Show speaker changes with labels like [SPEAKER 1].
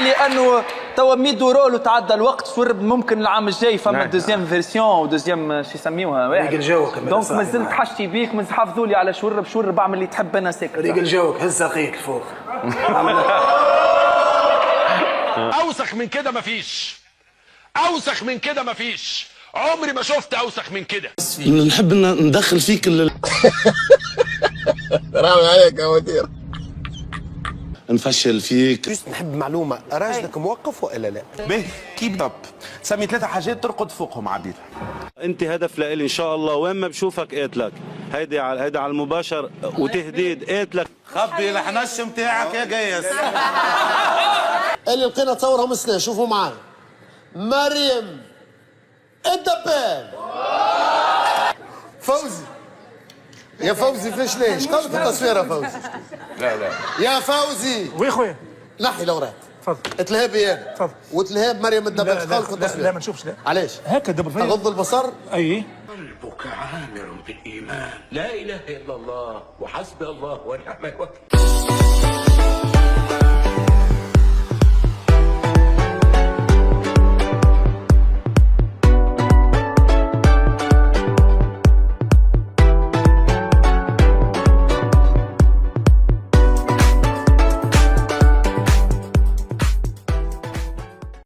[SPEAKER 1] لي لانه توا ميدو رول تعدى الوقت. شورب ممكن العام الجاي فما دوزيام فيرسيون ودوزيام شو يسميوها واحد.
[SPEAKER 2] ريقل جوك
[SPEAKER 1] دونك مازلت حشتي بيك حافظوا لي على شورب. شورب اعمل اللي تحب انا ساكت.
[SPEAKER 2] ريقل جوك هز اخيك فوق.
[SPEAKER 3] اوسخ من كده مفيش، اوسخ من كده مفيش، عمري ما شفت اوسخ من كده.
[SPEAKER 4] نحب ندخل فيك
[SPEAKER 5] رامي عليك يا مدير.
[SPEAKER 4] نفشل فيك.
[SPEAKER 5] نحب معلومه، راجلك موقف والا لا؟
[SPEAKER 6] به كيب اب سمي 3 حاجات ترقد فوقهم عبير.
[SPEAKER 4] انت هدف لإلي ان شاء الله، وين ما بشوفك قاتلك. هيدي على المباشر وتهديد قاتلك.
[SPEAKER 6] خبي الحنش متاعك يا جيس.
[SPEAKER 5] اللي لقينا تصورها مسنا، شوفوا معانا. مريم الدبان. فوزي يا فوزي فيش ليش؟ قلت التصوير يا فوزي.
[SPEAKER 6] لا
[SPEAKER 5] يا فوزي.
[SPEAKER 2] وي خويا
[SPEAKER 5] نحي لو رات.
[SPEAKER 2] تفضل.
[SPEAKER 5] اتلهابي انا.
[SPEAKER 2] تفضل.
[SPEAKER 5] وتلهاب مريم الدبان. خلق التصوير.
[SPEAKER 2] لا ما نشوفش. لا
[SPEAKER 5] علاش؟
[SPEAKER 2] هكا دبر فيا.
[SPEAKER 5] اغض البصر.
[SPEAKER 2] اي
[SPEAKER 3] قلبك عامر بالايمان، لا اله الا الله وحسبي الله ونعم الوكيل.